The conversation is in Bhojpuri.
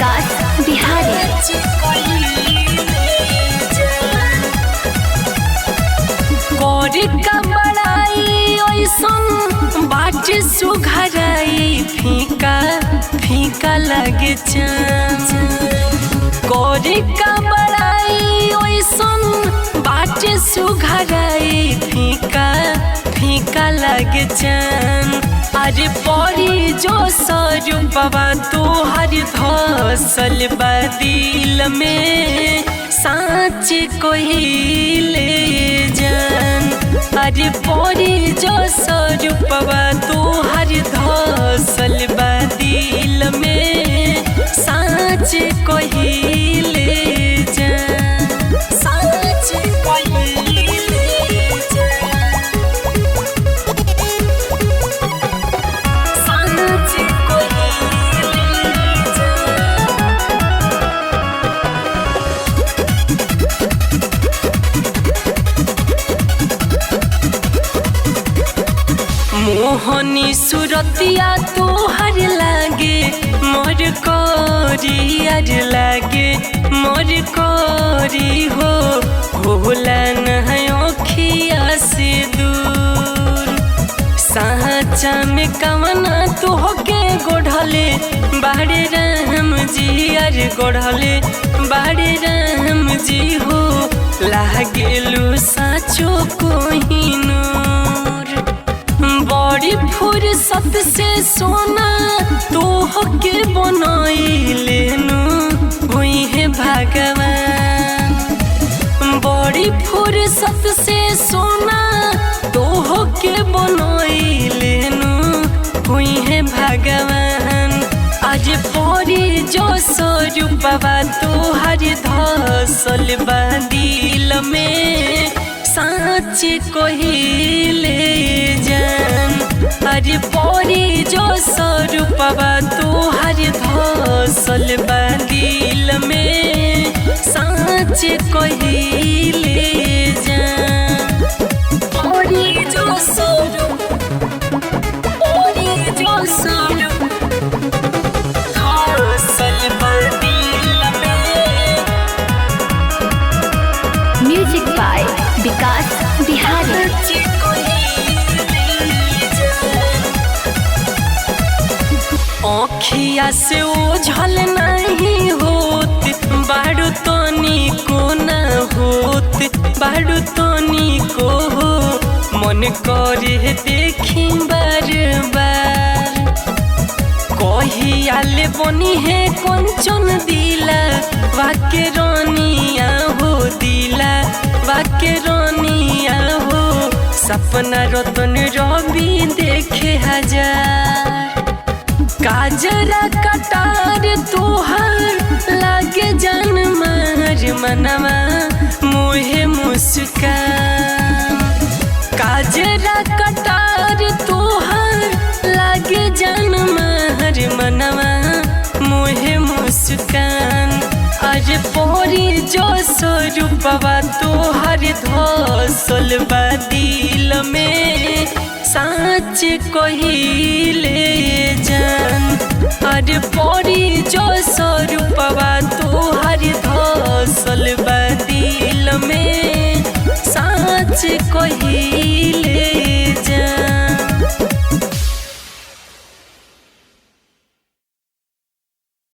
विकास बिहारी। गोरी का बड़ाई ओइसन बाटे सुघराई फीका फीका लगे गोरी का बड़ाई ओइसन बाटे सुघराई फीका फीका लगे अरे परी जो स्वरूपवा तोहर धसल बदिल में साँच कोहिले जान। अरे परी जो स्वरूपवा तोहर धसल बदिल में साँच कोहिले जान। साँच कोहिले जान। साँच कोहिले जान। मोहनी सुरतिया तोहर लागे मोर कोरियर लागे मोर कोरी हो होला नहीं ओखिया से दूर। साँचा में कवना तोहके गोढ़ले बाड़े राम जी अर गोढ़ले बाड़े राम जी हो लागेलू साँचो कोहिनूर। बड़ी फुर्सत से सोना तोहके बनैले हुई है भगवान। बड़ी फुर्सत से सोना तोहके बनैले हुई है भगवान। आज परी जो स्वरूपवा तोहर धसल बदिल में साँच कोहिले जान। अरे परी जो स्वरूपवा तोहर धसल बदिल में साँच कोहिले जान। परी जो स्वरूप परी जो स्वरूप धसल बदिल में। म्यूजिक बाय विकास बिहारी। आँखिया से ओझल नहीं होत बाड़ू तनी को न होत बाड़ू तनी को हो मन करे देखी बार बार। कहियाले बनी है कंचन दिला वाके रानिया हो दिला वाके रानिया हो सपना रतन रवि देखे हजार। काजरा कटार तोहर लागे जान मार मनवा मोहे मुस्कान। काजरा कटार तोहर लागे जान मार मनवा मोहे मुस्कान। अरे परी जो स्वरूपवा तोहर धसल बदिल में साँच कोहिले जान। अरे परी जो स्वरूपवा तोहर धसल बदिल में साँच कोहिले